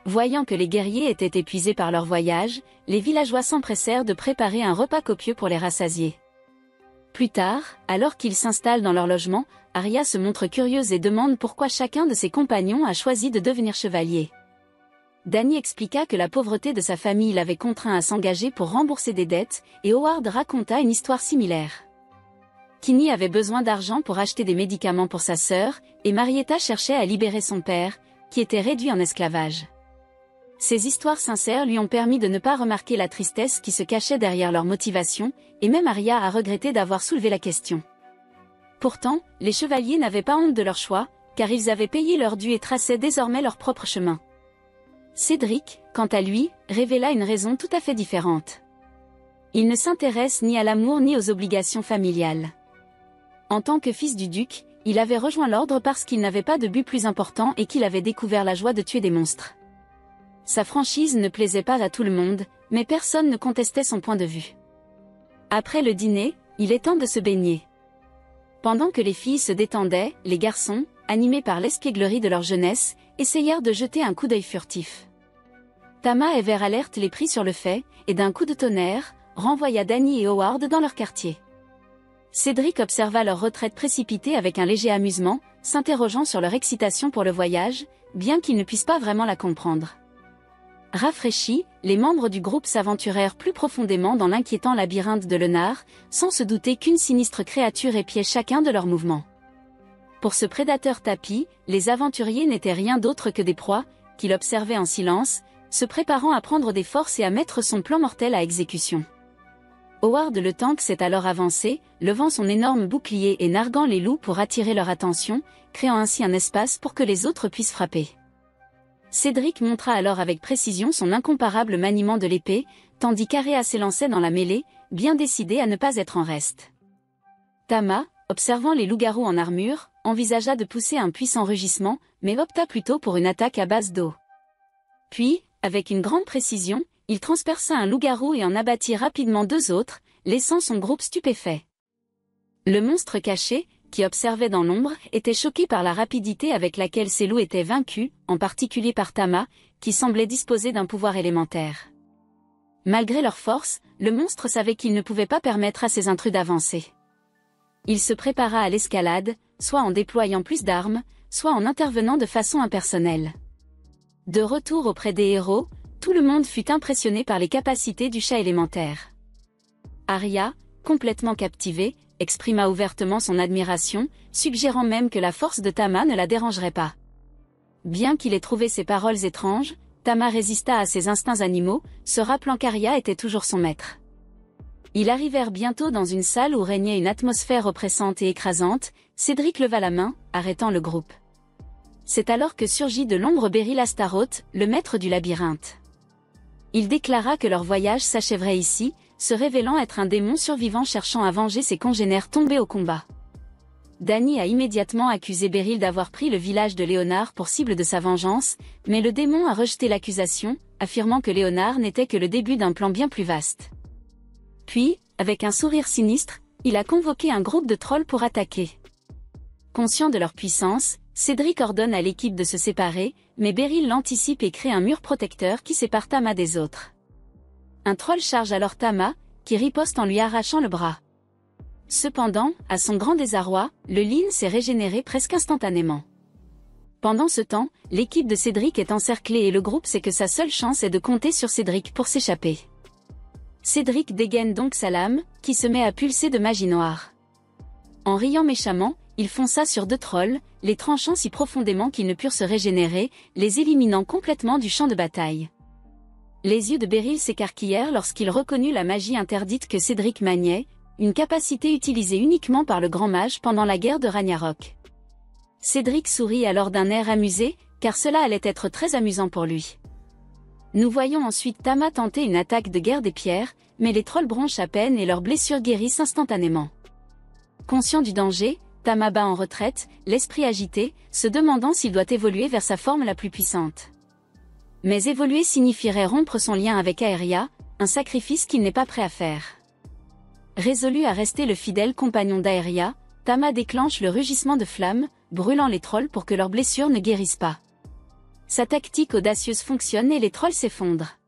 Voyant que les guerriers étaient épuisés par leur voyage, les villageois s'empressèrent de préparer un repas copieux pour les rassasier. Plus tard, alors qu'ils s'installent dans leur logement, Arya se montre curieuse et demande pourquoi chacun de ses compagnons a choisi de devenir chevalier. Dany expliqua que la pauvreté de sa famille l'avait contraint à s'engager pour rembourser des dettes, et Howard raconta une histoire similaire. Kinny avait besoin d'argent pour acheter des médicaments pour sa sœur, et Marietta cherchait à libérer son père, qui était réduit en esclavage. Ces histoires sincères lui ont permis de ne pas remarquer la tristesse qui se cachait derrière leur motivation, et même Arya a regretté d'avoir soulevé la question. Pourtant, les chevaliers n'avaient pas honte de leur choix, car ils avaient payé leur dû et traçaient désormais leur propre chemin. Cédric, quant à lui, révéla une raison tout à fait différente. Il ne s'intéresse ni à l'amour ni aux obligations familiales. En tant que fils du duc, il avait rejoint l'ordre parce qu'il n'avait pas de but plus important et qu'il avait découvert la joie de tuer des monstres. Sa franchise ne plaisait pas à tout le monde, mais personne ne contestait son point de vue. Après le dîner, il est temps de se baigner. Pendant que les filles se détendaient, les garçons, animés par l'espièglerie de leur jeunesse, essayèrent de jeter un coup d'œil furtif. Tama et Vert Alert les prit sur le fait, et d'un coup de tonnerre, renvoya Dany et Howard dans leur quartier. Cédric observa leur retraite précipitée avec un léger amusement, s'interrogeant sur leur excitation pour le voyage, bien qu'ils ne puissent pas vraiment la comprendre. Rafraîchis, les membres du groupe s'aventurèrent plus profondément dans l'inquiétant labyrinthe de Léonard, sans se douter qu'une sinistre créature épiait chacun de leurs mouvements. Pour ce prédateur tapi, les aventuriers n'étaient rien d'autre que des proies, qu'il observait en silence, se préparant à prendre des forces et à mettre son plan mortel à exécution. Howard le tank s'est alors avancé, levant son énorme bouclier et narguant les loups pour attirer leur attention, créant ainsi un espace pour que les autres puissent frapper. Cédric montra alors avec précision son incomparable maniement de l'épée, tandis qu'Area s'élançait dans la mêlée, bien décidé à ne pas être en reste. Tama, observant les loups-garous en armure, envisagea de pousser un puissant rugissement, mais opta plutôt pour une attaque à base d'eau. Puis, avec une grande précision, il transperça un loup-garou et en abattit rapidement 2 autres, laissant son groupe stupéfait. Le monstre caché, qui observait dans l'ombre, était choqué par la rapidité avec laquelle ces loups étaient vaincus, en particulier par Tama, qui semblait disposer d'un pouvoir élémentaire. Malgré leur force, le monstre savait qu'il ne pouvait pas permettre à ses intrus d'avancer. Il se prépara à l'escalade, soit en déployant plus d'armes, soit en intervenant de façon impersonnelle. De retour auprès des héros, tout le monde fut impressionné par les capacités du chat élémentaire. Arya, complètement captivée, exprima ouvertement son admiration, suggérant même que la force de Tama ne la dérangerait pas. Bien qu'il ait trouvé ces paroles étranges, Tama résista à ses instincts animaux, se rappelant qu'Arya était toujours son maître. Ils arrivèrent bientôt dans une salle où régnait une atmosphère oppressante et écrasante. Cédric leva la main, arrêtant le groupe. C'est alors que surgit de l'ombre Beryl Astaroth, le maître du labyrinthe. Il déclara que leur voyage s'achèverait ici, se révélant être un démon survivant cherchant à venger ses congénères tombés au combat. Dany a immédiatement accusé Beryl d'avoir pris le village de Léonard pour cible de sa vengeance, mais le démon a rejeté l'accusation, affirmant que Léonard n'était que le début d'un plan bien plus vaste. Puis, avec un sourire sinistre, il a convoqué un groupe de trolls pour attaquer. Conscient de leur puissance, Cédric ordonne à l'équipe de se séparer, mais Beryl l'anticipe et crée un mur protecteur qui sépare Tama des autres. Un troll charge alors Tama, qui riposte en lui arrachant le bras. Cependant, à son grand désarroi, le Lyn s'est régénéré presque instantanément. Pendant ce temps, l'équipe de Cédric est encerclée et le groupe sait que sa seule chance est de compter sur Cédric pour s'échapper. Cédric dégaine donc sa lame, qui se met à pulser de magie noire. En riant méchamment, il fonça sur 2 trolls, les tranchant si profondément qu'ils ne purent se régénérer, les éliminant complètement du champ de bataille. Les yeux de Beryl s'écarquillèrent lorsqu'il reconnut la magie interdite que Cédric maniait, une capacité utilisée uniquement par le grand mage pendant la guerre de Ragnarok. Cédric sourit alors d'un air amusé, car cela allait être très amusant pour lui. Nous voyons ensuite Tama tenter une attaque de guerre des pierres, mais les trolls bronchent à peine et leurs blessures guérissent instantanément. Conscient du danger, Tama bat en retraite, l'esprit agité, se demandant s'il doit évoluer vers sa forme la plus puissante. Mais évoluer signifierait rompre son lien avec Aeria, un sacrifice qu'il n'est pas prêt à faire. Résolu à rester le fidèle compagnon d'Aeria, Tama déclenche le rugissement de flamme, brûlant les trolls pour que leurs blessures ne guérissent pas. Sa tactique audacieuse fonctionne et les trolls s'effondrent.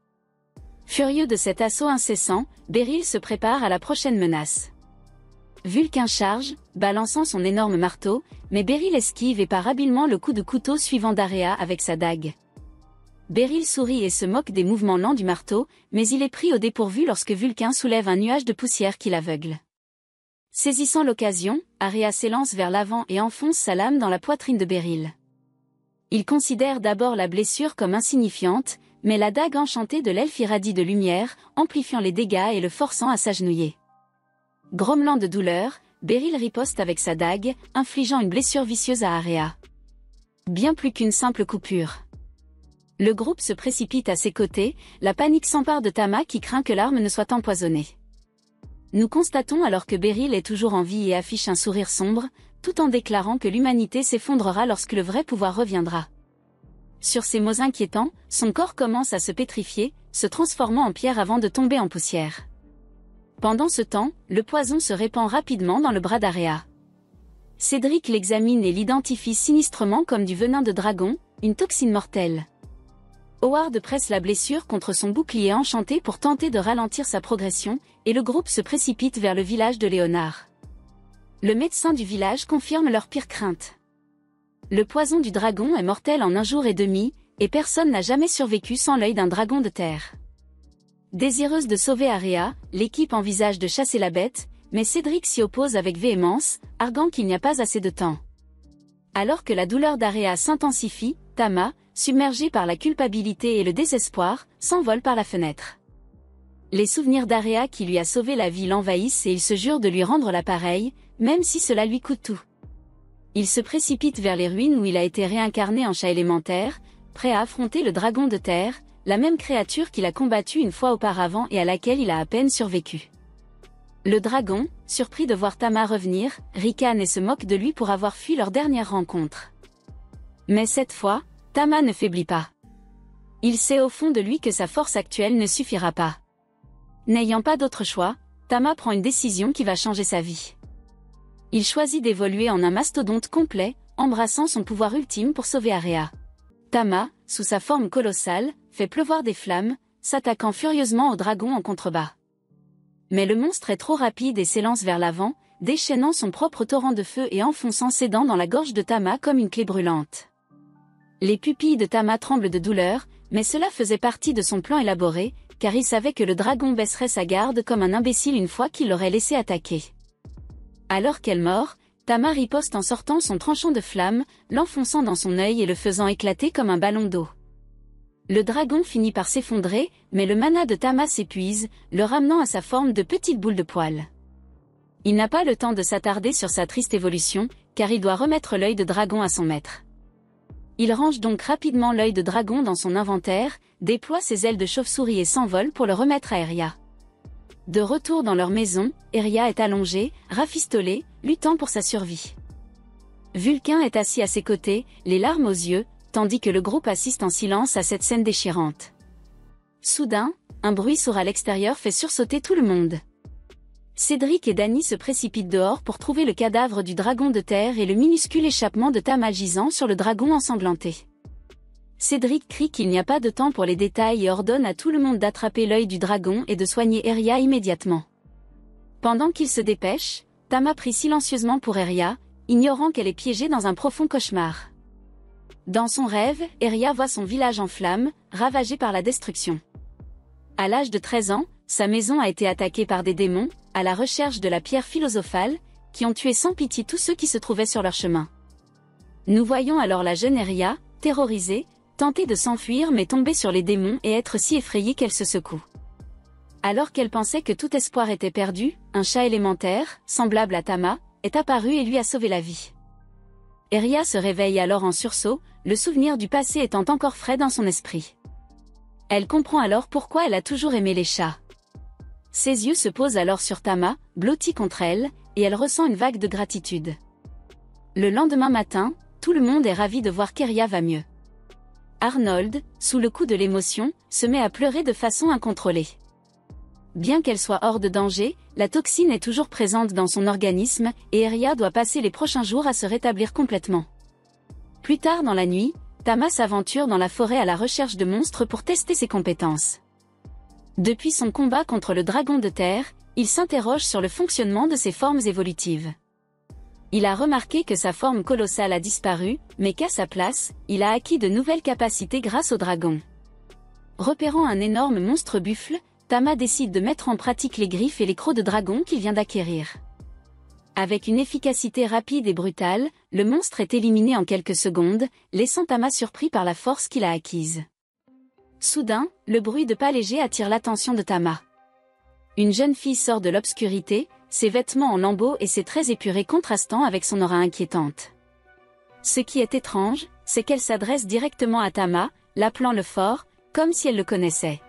Furieux de cet assaut incessant, Beryl se prépare à la prochaine menace. Vulcain charge, balançant son énorme marteau, mais Beryl esquive et part habilement le coup de couteau suivant d'Area avec sa dague. Beryl sourit et se moque des mouvements lents du marteau, mais il est pris au dépourvu lorsque Vulcain soulève un nuage de poussière qui l'aveugle. Saisissant l'occasion,Area s'élance vers l'avant et enfonce sa lame dans la poitrine de Beryl. Il considère d'abord la blessure comme insignifiante, mais la dague enchantée de l'elfe irradie de lumière, amplifiant les dégâts et le forçant à s'agenouiller. Grommelant de douleur, Beryl riposte avec sa dague, infligeant une blessure vicieuse àArea. Bien plus qu'une simple coupure. Le groupe se précipite à ses côtés, la panique s'empare de Tama qui craint que l'arme ne soit empoisonnée. Nous constatons alors que Beryl est toujours en vie et affiche un sourire sombre, tout en déclarant que l'humanité s'effondrera lorsque le vrai pouvoir reviendra. Sur ces mots inquiétants, son corps commence à se pétrifier, se transformant en pierre avant de tomber en poussière. Pendant ce temps, le poison se répand rapidement dans le bras d'Area. Cédric l'examine et l'identifie sinistrement comme du venin de dragon, une toxine mortelle. Howard presse la blessure contre son bouclier enchanté pour tenter de ralentir sa progression, et le groupe se précipite vers le village de Léonard. Le médecin du village confirme leur pire crainte. Le poison du dragon est mortel en 1 jour et demi, et personne n'a jamais survécu sans l'œil d'un dragon de terre. Désireuse de sauverArea, l'équipe envisage de chasser la bête, mais Cédric s'y oppose avec véhémence, arguant qu'il n'y a pas assez de temps. Alors que la douleur d'Area s'intensifie, Tama, submergé par la culpabilité et le désespoir, s'envole par la fenêtre. Les souvenirs d'Aria qui lui a sauvé la vie l'envahissent et il se jure de lui rendre l'appareil, même si cela lui coûte tout. Il se précipite vers les ruines où il a été réincarné en chat élémentaire, prêt à affronter le dragon de terre, la même créature qu'il a combattue une fois auparavant et à laquelle il a à peine survécu. Le dragon, surpris de voir Tama revenir, ricane et se moque de lui pour avoir fui leur dernière rencontre. Mais cette fois, Tama ne faiblit pas. Il sait au fond de lui que sa force actuelle ne suffira pas. N'ayant pas d'autre choix, Tama prend une décision qui va changer sa vie. Il choisit d'évoluer en un mastodonte complet, embrassant son pouvoir ultime pour sauver Aria. Tama, sous sa forme colossale, fait pleuvoir des flammes, s'attaquant furieusement au dragon en contrebas. Mais le monstre est trop rapide et s'élance vers l'avant, déchaînant son propre torrent de feu et enfonçant ses dents dans la gorge de Tama comme une clé brûlante. Les pupilles de Tama tremblent de douleur, mais cela faisait partie de son plan élaboré, car il savait que le dragon baisserait sa garde comme un imbécile une fois qu'il l'aurait laissé attaquer. Alors qu'elle mord, Tama riposte en sortant son tranchant de flamme, l'enfonçant dans son œil et le faisant éclater comme un ballon d'eau. Le dragon finit par s'effondrer, mais le mana de Tama s'épuise, le ramenant à sa forme de petite boule de poil. Il n'a pas le temps de s'attarder sur sa triste évolution, car il doit remettre l'œil de dragon à son maître. Il range donc rapidement l'œil de dragon dans son inventaire, déploie ses ailes de chauve-souris et s'envole pour le remettre à Eria. De retour dans leur maison, Eria est allongée, rafistolée, luttant pour sa survie. Vulcain est assis à ses côtés, les larmes aux yeux, tandis que le groupe assiste en silence à cette scène déchirante. Soudain, un bruit sourd à l'extérieur fait sursauter tout le monde. Cédric et Dany se précipitent dehors pour trouver le cadavre du dragon de terre et le minuscule échappement de Tama gisant sur le dragon ensanglanté. Cédric crie qu'il n'y a pas de temps pour les détails et ordonne à tout le monde d'attraper l'œil du dragon et de soigner Eria immédiatement. Pendant qu'il se dépêche, Tama prie silencieusement pour Eria, ignorant qu'elle est piégée dans un profond cauchemar. Dans son rêve, Eria voit son village en flammes, ravagé par la destruction. À l'âge de 13 ans, sa maison a été attaquée par des démons, à la recherche de la pierre philosophale, qui ont tué sans pitié tous ceux qui se trouvaient sur leur chemin. Nous voyons alors la jeune Eria, terrorisée, tenter de s'enfuir mais tomber sur les démons et être si effrayée qu'elle se secoue. Alors qu'elle pensait que tout espoir était perdu, un chat élémentaire, semblable à Tama, est apparu et lui a sauvé la vie. Eria se réveille alors en sursaut, le souvenir du passé étant encore frais dans son esprit. Elle comprend alors pourquoi elle a toujours aimé les chats. Ses yeux se posent alors sur Tama, blottis contre elle, et elle ressent une vague de gratitude. Le lendemain matin, tout le monde est ravi de voir qu'Eria va mieux. Arnold, sous le coup de l'émotion, se met à pleurer de façon incontrôlée. Bien qu'elle soit hors de danger, la toxine est toujours présente dans son organisme, et Eria doit passer les prochains jours à se rétablir complètement. Plus tard dans la nuit, Tama s'aventure dans la forêt à la recherche de monstres pour tester ses compétences. Depuis son combat contre le dragon de terre, il s'interroge sur le fonctionnement de ses formes évolutives. Il a remarqué que sa forme colossale a disparu, mais qu'à sa place, il a acquis de nouvelles capacités grâce au dragon. Repérant un énorme monstre buffle, Tama décide de mettre en pratique les griffes et les crocs de dragon qu'il vient d'acquérir. Avec une efficacité rapide et brutale, le monstre est éliminé en quelques secondes, laissant Tama surpris par la force qu'il a acquise. Soudain, le bruit de pas léger attire l'attention de Tama. Une jeune fille sort de l'obscurité, ses vêtements en lambeaux et ses traits épurés contrastant avec son aura inquiétante. Ce qui est étrange, c'est qu'elle s'adresse directement à Tama, l'appelant le fort, comme si elle le connaissait.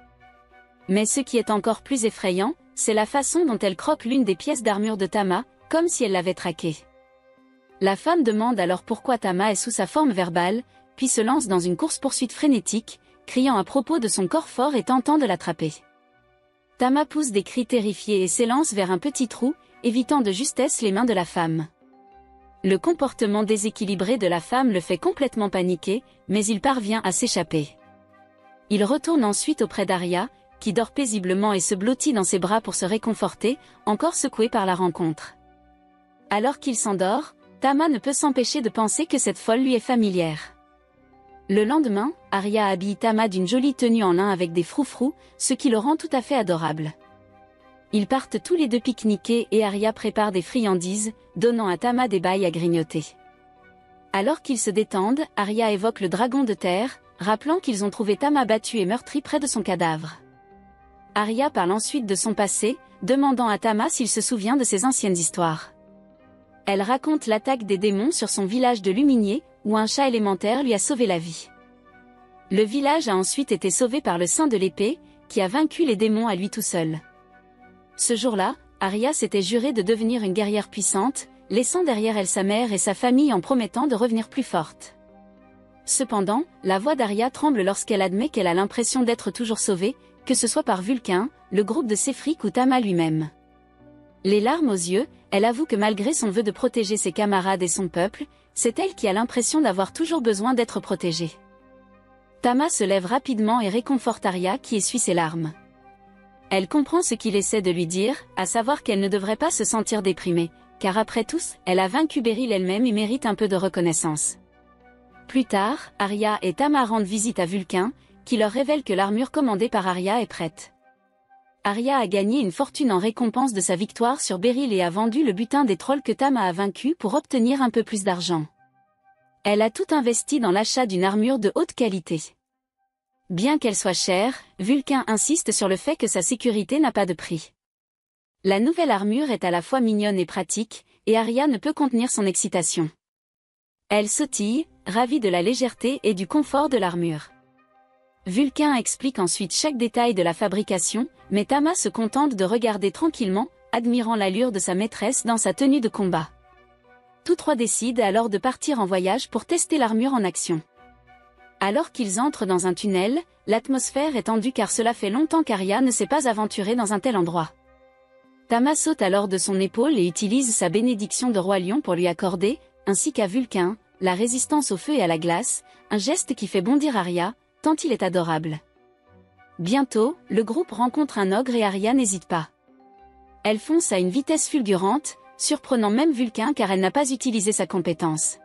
Mais ce qui est encore plus effrayant, c'est la façon dont elle croque l'une des pièces d'armure de Tama, comme si elle l'avait traquée. La femme demande alors pourquoi Tama est sous sa forme verbale, puis se lance dans une course-poursuite frénétique, criant à propos de son corps fort et tentant de l'attraper. Tama pousse des cris terrifiés et s'élance vers un petit trou, évitant de justesse les mains de la femme. Le comportement déséquilibré de la femme le fait complètement paniquer, mais il parvient à s'échapper. Il retourne ensuite auprès d'Aria, qui dort paisiblement et se blottit dans ses bras pour se réconforter, encore secoué par la rencontre. Alors qu'il s'endort, Tama ne peut s'empêcher de penser que cette folle lui est familière. Le lendemain, Aria habille Tama d'une jolie tenue en lin avec des froufrous, ce qui le rend tout à fait adorable. Ils partent tous les deux pique-niquer et Aria prépare des friandises, donnant à Tama des bails à grignoter. Alors qu'ils se détendent, Aria évoque le dragon de terre, rappelant qu'ils ont trouvé Tama battu et meurtri près de son cadavre. Arya parle ensuite de son passé, demandant à Tama s'il se souvient de ses anciennes histoires. Elle raconte l'attaque des démons sur son village de Luminier, où un chat élémentaire lui a sauvé la vie. Le village a ensuite été sauvé par le Saint de l'Épée, qui a vaincu les démons à lui tout seul. Ce jour-là, Arya s'était jurée de devenir une guerrière puissante, laissant derrière elle sa mère et sa famille en promettant de revenir plus forte. Cependant, la voix d'Arya tremble lorsqu'elle admet qu'elle a l'impression d'être toujours sauvée, que ce soit par Vulcain, le groupe de Séfric ou Tama lui-même. Les larmes aux yeux, elle avoue que malgré son vœu de protéger ses camarades et son peuple, c'est elle qui a l'impression d'avoir toujours besoin d'être protégée. Tama se lève rapidement et réconforte Arya qui essuie ses larmes. Elle comprend ce qu'il essaie de lui dire, à savoir qu'elle ne devrait pas se sentir déprimée, car après tout, elle a vaincu Beryl elle-même et mérite un peu de reconnaissance. Plus tard, Arya et Tama rendent visite à Vulcain, qui leur révèle que l'armure commandée par Arya est prête. Arya a gagné une fortune en récompense de sa victoire sur Beryl et a vendu le butin des trolls que Tama a vaincu pour obtenir un peu plus d'argent. Elle a tout investi dans l'achat d'une armure de haute qualité. Bien qu'elle soit chère, Vulcain insiste sur le fait que sa sécurité n'a pas de prix. La nouvelle armure est à la fois mignonne et pratique, et Arya ne peut contenir son excitation. Elle sautille, ravie de la légèreté et du confort de l'armure. Vulcain explique ensuite chaque détail de la fabrication, mais Tama se contente de regarder tranquillement, admirant l'allure de sa maîtresse dans sa tenue de combat. Tous trois décident alors de partir en voyage pour tester l'armure en action. Alors qu'ils entrent dans un tunnel, l'atmosphère est tendue car cela fait longtemps qu'Arya ne s'est pas aventurée dans un tel endroit. Tama saute alors de son épaule et utilise sa bénédiction de roi lion pour lui accorder, ainsi qu'à Vulcain, la résistance au feu et à la glace, un geste qui fait bondir Arya, tant il est adorable. Bientôt, le groupe rencontre un ogre et Arya n'hésite pas. Elle fonce à une vitesse fulgurante, surprenant même Vulcain car elle n'a pas utilisé sa compétence.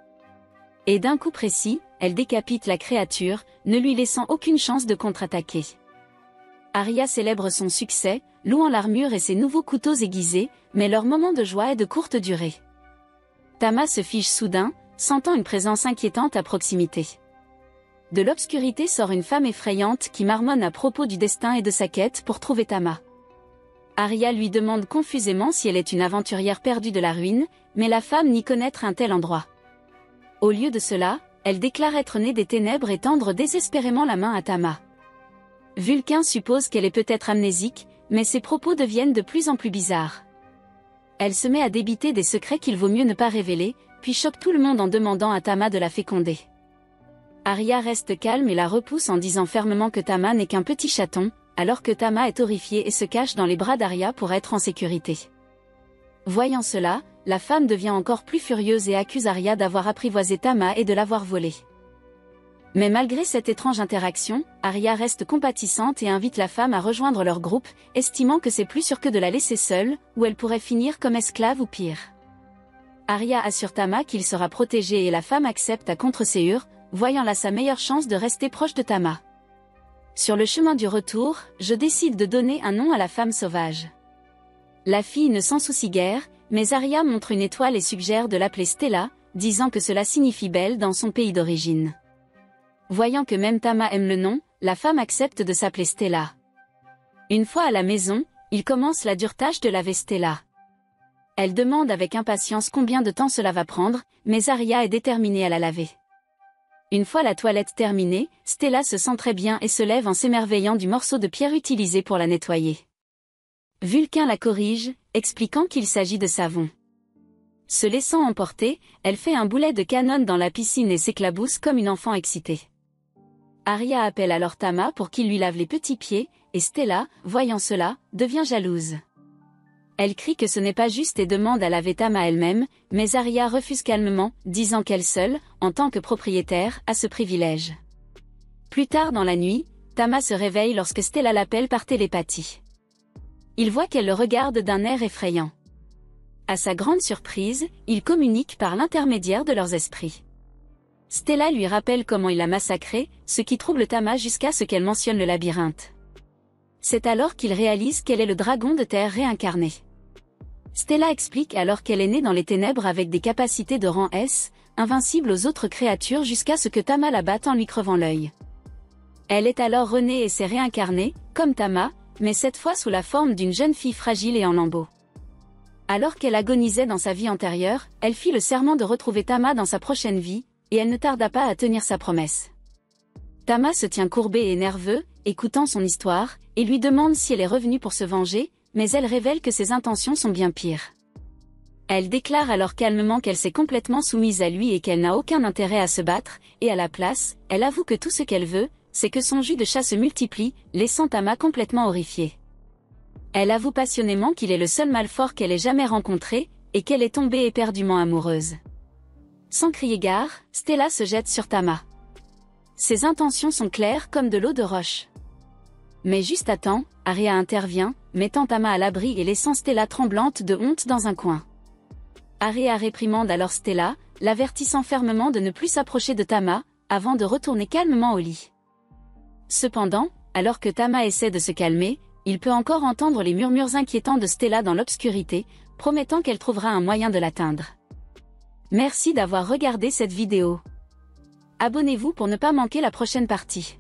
Et d'un coup précis, elle décapite la créature, ne lui laissant aucune chance de contre-attaquer. Arya célèbre son succès, louant l'armure et ses nouveaux couteaux aiguisés, mais leur moment de joie est de courte durée. Tama se fige soudain, sentant une présence inquiétante à proximité. De l'obscurité sort une femme effrayante qui marmonne à propos du destin et de sa quête pour trouver Tama. Arya lui demande confusément si elle est une aventurière perdue de la ruine, mais la femme nie connaître un tel endroit. Au lieu de cela, elle déclare être née des ténèbres et tendre désespérément la main à Tama. Vulcain suppose qu'elle est peut-être amnésique, mais ses propos deviennent de plus en plus bizarres. Elle se met à débiter des secrets qu'il vaut mieux ne pas révéler, puis choque tout le monde en demandant à Tama de la féconder. Arya reste calme et la repousse en disant fermement que Tama n'est qu'un petit chaton, alors que Tama est horrifiée et se cache dans les bras d'Arya pour être en sécurité. Voyant cela, la femme devient encore plus furieuse et accuse Arya d'avoir apprivoisé Tama et de l'avoir volée. Mais malgré cette étrange interaction, Arya reste compatissante et invite la femme à rejoindre leur groupe, estimant que c'est plus sûr que de la laisser seule, où elle pourrait finir comme esclave ou pire. Arya assure Tama qu'il sera protégé et la femme accepte à contre-séure, voyant là sa meilleure chance de rester proche de Tama. Sur le chemin du retour, je décide de donner un nom à la femme sauvage. La fille ne s'en soucie guère, mais Arya montre une étoile et suggère de l'appeler Stella, disant que cela signifie belle dans son pays d'origine. Voyant que même Tama aime le nom, la femme accepte de s'appeler Stella. Une fois à la maison, il commence la dure tâche de laver Stella. Elle demande avec impatience combien de temps cela va prendre, mais Arya est déterminée à la laver. Une fois la toilette terminée, Stella se sent très bien et se lève en s'émerveillant du morceau de pierre utilisé pour la nettoyer. Vulcain la corrige, expliquant qu'il s'agit de savon. Se laissant emporter, elle fait un boulet de canon dans la piscine et s'éclabousse comme une enfant excitée. Arya appelle alors Tama pour qu'il lui lave les petits pieds, et Stella, voyant cela, devient jalouse. Elle crie que ce n'est pas juste et demande à laver Tama elle-même, mais Arya refuse calmement, disant qu'elle seule, en tant que propriétaire, a ce privilège. Plus tard dans la nuit, Tama se réveille lorsque Stella l'appelle par télépathie. Il voit qu'elle le regarde d'un air effrayant. À sa grande surprise, ils communiquent par l'intermédiaire de leurs esprits. Stella lui rappelle comment il l'a massacré, ce qui trouble Tama jusqu'à ce qu'elle mentionne le labyrinthe. C'est alors qu'il réalise qu'elle est le dragon de terre réincarné. Stella explique alors qu'elle est née dans les ténèbres avec des capacités de rang S, invincible aux autres créatures jusqu'à ce que Tama la batte en lui crevant l'œil. Elle est alors renée et s'est réincarnée, comme Tama, mais cette fois sous la forme d'une jeune fille fragile et en lambeaux. Alors qu'elle agonisait dans sa vie antérieure, elle fit le serment de retrouver Tama dans sa prochaine vie, et elle ne tarda pas à tenir sa promesse. Tama se tient courbé et nerveux, écoutant son histoire, et lui demande si elle est revenue pour se venger, mais elle révèle que ses intentions sont bien pires. Elle déclare alors calmement qu'elle s'est complètement soumise à lui et qu'elle n'a aucun intérêt à se battre, et à la place, elle avoue que tout ce qu'elle veut, c'est que son jus de chat se multiplie, laissant Tama complètement horrifiée. Elle avoue passionnément qu'il est le seul mal fort qu'elle ait jamais rencontré, et qu'elle est tombée éperdument amoureuse. Sans crier gare, Stella se jette sur Tama. Ses intentions sont claires comme de l'eau de roche. Mais juste à temps, Aria intervient, mettant Tama à l'abri et laissant Stella tremblante de honte dans un coin. Aria réprimande alors Stella, l'avertissant fermement de ne plus s'approcher de Tama, avant de retourner calmement au lit. Cependant, alors que Tama essaie de se calmer, il peut encore entendre les murmures inquiétants de Stella dans l'obscurité, promettant qu'elle trouvera un moyen de l'atteindre. Merci d'avoir regardé cette vidéo. Abonnez-vous pour ne pas manquer la prochaine partie.